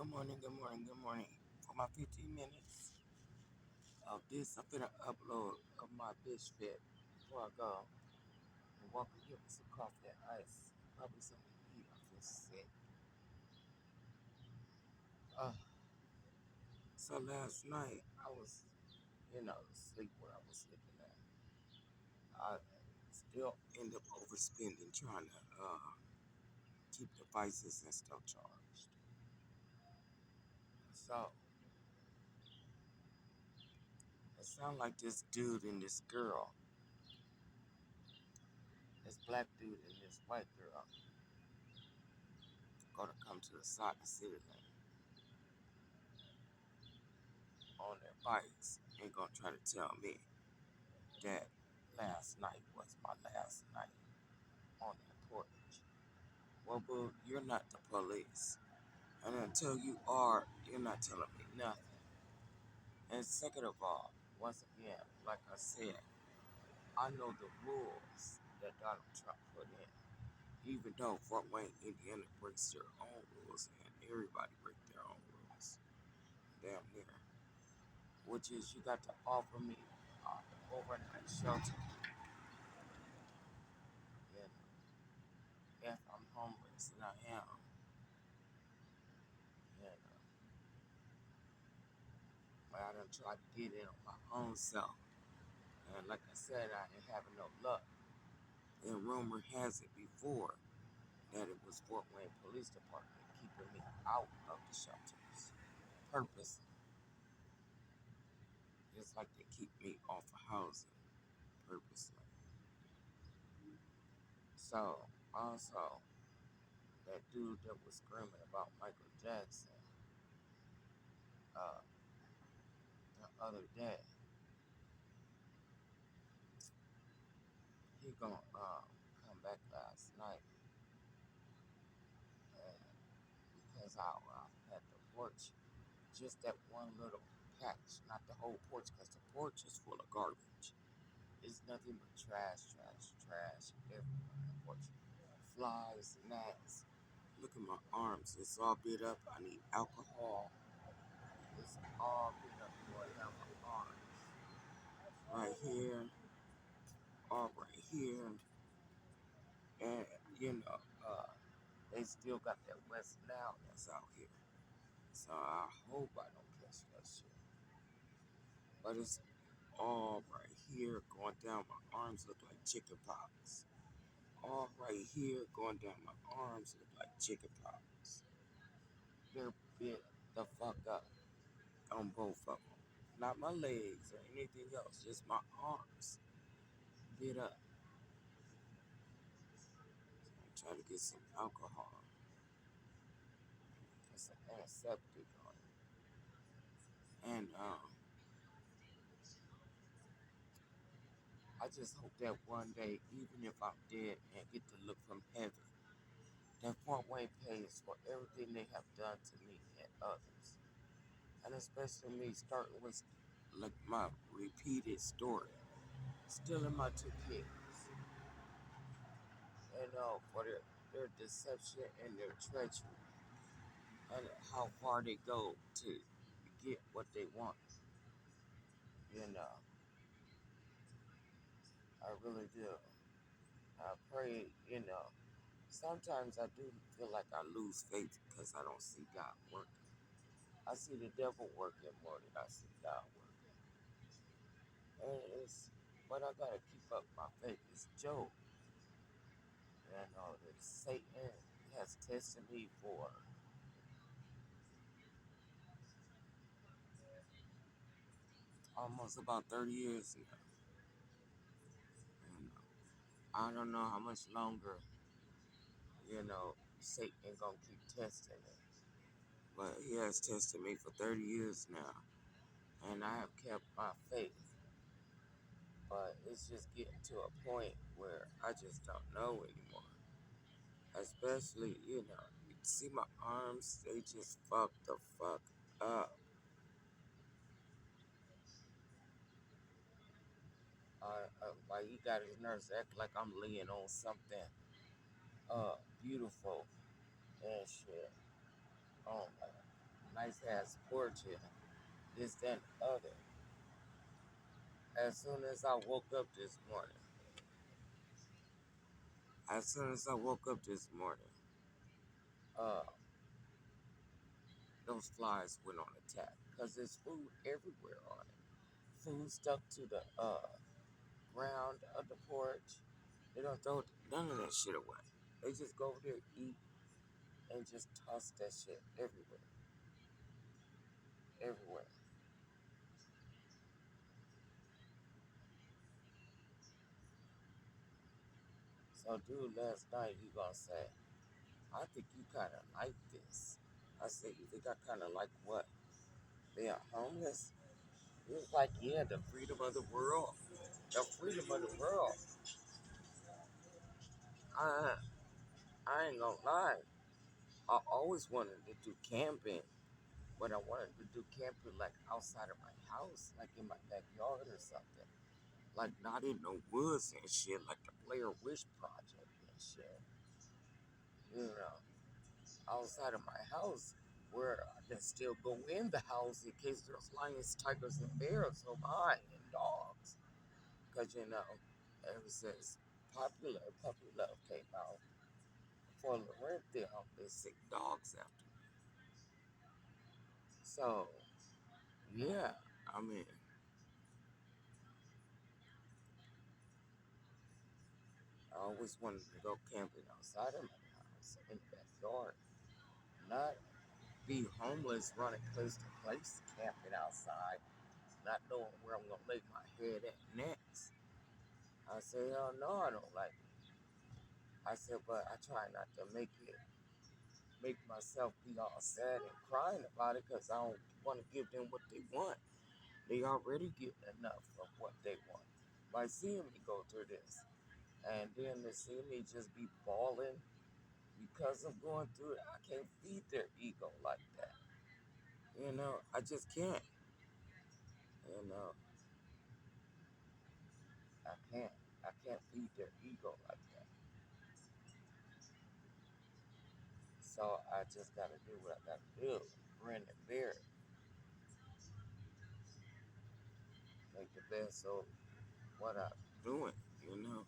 Good morning, good morning, good morning. For my 15 minutes of this, I'm gonna upload of my bitch fit before I go and walk and get me some coffee and ice. Probably something to eat. I feel sick. Uh, so last night I was, asleep where I was sleeping at. I still end up overspending trying to keep devices and stuff charged. So it sounded like this dude and this girl, this black dude and this white girl, gonna come to the side of the city lane on their bikes and gonna try to tell me that last night was my last night on that porch. Well, boo, you're not the police. And until you are, you're not telling me nothing. And second of all, once again, like I said, I know the rules that Donald Trump put in. Even though Fort Wayne, Indiana breaks their own rules and everybody breaks their own rules. Damn near. Which is you got to offer me overnight shelter. And if I'm homeless, and I am, and I done tried to get in on my own self. And like I said, I ain't having no luck. And rumor has it before that it was Fort Wayne Police Department keeping me out of the shelters. Purpose. Just like they keep me off of housing. Purposely. So, also, that dude that was screaming about Michael Jackson uh, the other day, he gonna come back last night, and because I had the porch, just that one little patch, not the whole porch, because the porch is full of garbage. It's nothing but trash, trash, trash everywhere on the porch. Flies, gnats. Look at my arms. It's all bit up. I need alcohol. It's all bit up going down my arms. Right here, all right here. And, they still got that West Nile that's out here. So I hope I don't catch that shit. But it's all right here going down my arms look like chicken pox. All right here going down my arms look like chicken pox. They're bit the fuck up on both of them. Not my legs or anything else, just my arms bit up. So I'm trying to get some alcohol. Put some antiseptic on it. And I just hope that one day, even if I'm dead and get to look from heaven, that Fort Wayne pays for everything they have done to me and others. And especially me, starting with like my repeated story, stealing my two kids, for their deception and their treachery, and how far they go to get what they want. You know, I really do. I pray, sometimes I do feel like I lose faith because I don't see God working. I see the devil working more than I see God working. And but I gotta keep up my faith. It's Job. That Satan has tested me for almost about 30 years now. And I don't know how much longer, Satan gonna keep testing me. But he has tested me for 30 years now. And I have kept my faith. But it's just getting to a point where I just don't know anymore. Especially, you see my arms, they just fucked the fuck up. Like he got his nerves act like I'm laying on something beautiful and shit. Oh man. nice ass porch and this, that, and other. As soon as I woke up this morning, as soon as I woke up this morning, uh, those flies went on attack because there's food everywhere on it. Food stuck to the ground of the porch. They don't throw none of that shit away. They just go over there, eat, and just toss that shit everywhere, everywhere. So, dude, last night he gonna say, "I think you kind of like this." I said, "You think I kind of like what? Being homeless?" He was like, "Yeah, the freedom of the world, the freedom of the world." I, I ain't gonna lie. I always wanted to do camping, but I wanted to do camping like outside of my house, like in my backyard or something. Like not in the woods and shit, like the Blair Witch Project and shit. You know, outside of my house where I can still go in the house in case there's lions, tigers, and bears nearby and dogs. Because, you know, ever since Puppy Love came out, for Laurentian, they sick dogs after me. So, yeah, I mean, I always wanted to go camping outside of my house in the backyard, not be homeless running place to place, camping outside, not knowing where I'm gonna lay my head at next. I said, hell no, I don't like it. I said, but I try not to make myself be all sad and crying about it because I don't want to give them what they want. They already getting enough of what they want by seeing me go through this. And then to see me just be bawling because I'm going through it, I can't feed their ego like that. You know, I just can't. You know, I can't. I can't feed their ego like that. So I just gotta do what I gotta do. Grin and bear it. Make the best of what I'm doing, you know.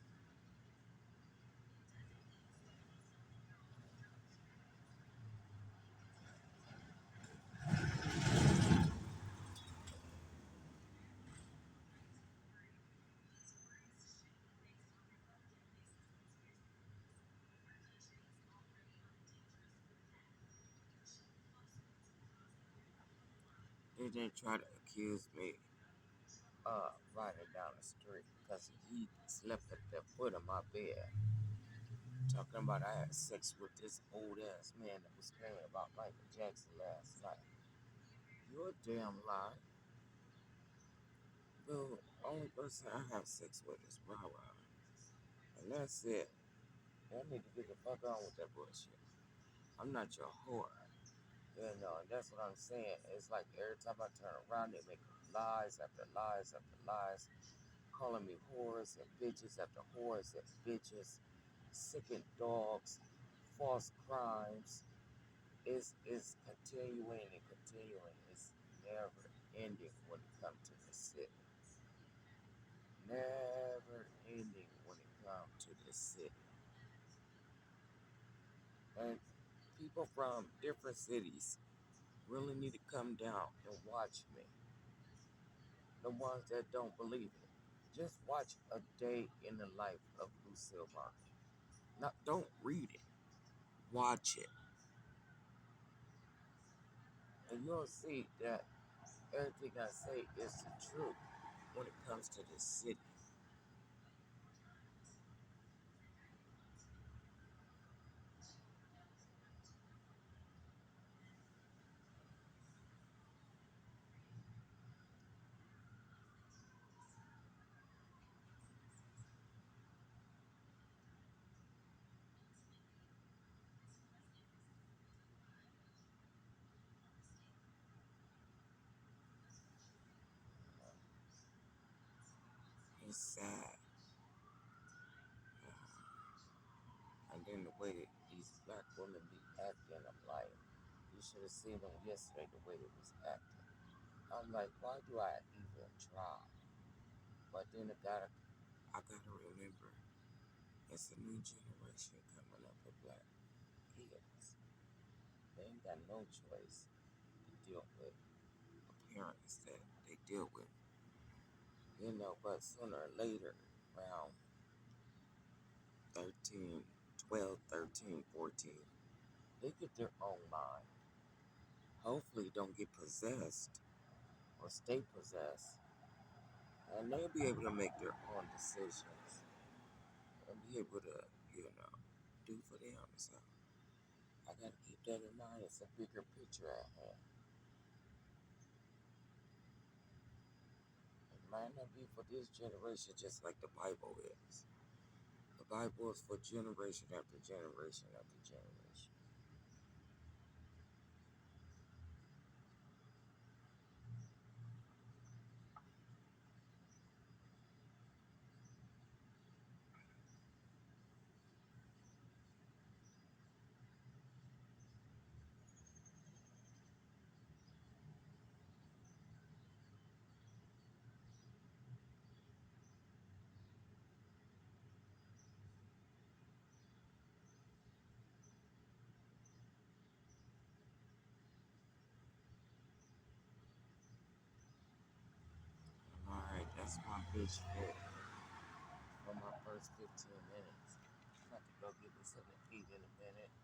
They didn't try to accuse me riding down the street because he slept at the foot of my bed. Talking about I had sex with this old ass man that was screaming about Michael Jackson last night. You're a damn lie. The only person I have sex with is Rara. And that's it. Y'all need to get the fuck on with that bullshit. I'm not your whore. You know, and that's what I'm saying. It's like every time I turn around, they make lies after lies after lies, calling me whores and bitches after whores and bitches, sickened dogs, false crimes. It's continuing and continuing. It's never ending when it comes to the city. Never ending when it comes to the city. And people from different cities really need to come down and watch me. The ones that don't believe it. Just watch a day in the life of Lucille Martin. Not don't read it. Watch it. And you'll see that everything I say is the truth when it comes to this city. It's sad. And then the way that these black women be acting, I'm like, You should have seen them yesterday the way they was acting. I'm like, why do I even try? But then I gotta remember, it's a new generation coming up of black kids. They ain't got no choice to deal with parents that they deal with. But sooner or later, around 13, 12, 13, 14, they get their own mind. Hopefully don't get possessed or stay possessed. And they'll be able to make their own decisions and be able to, you know, do for them. So I gotta keep that in mind. It's a bigger picture at hand. It might not be for this generation just like the Bible is. The Bible is for generation after generation after generation. Alright, that's my bitch for my first 15 minutes. I'm about to go get me something to eat in a minute.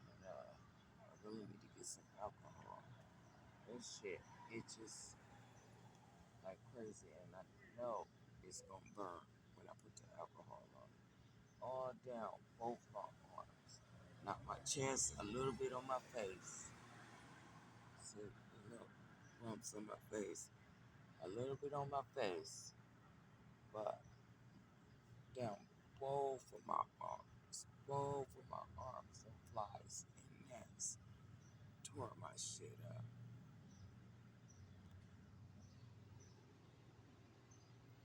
And I really need to get some alcohol. This shit, it just like crazy. And I know it's gonna burn when I put the alcohol on. All down both my arms. Not my chest, a little bit on my face. See, bumps on my face. A little bit on my face. But down both of my arms. Both of my arms and flies and necks tore my shit up.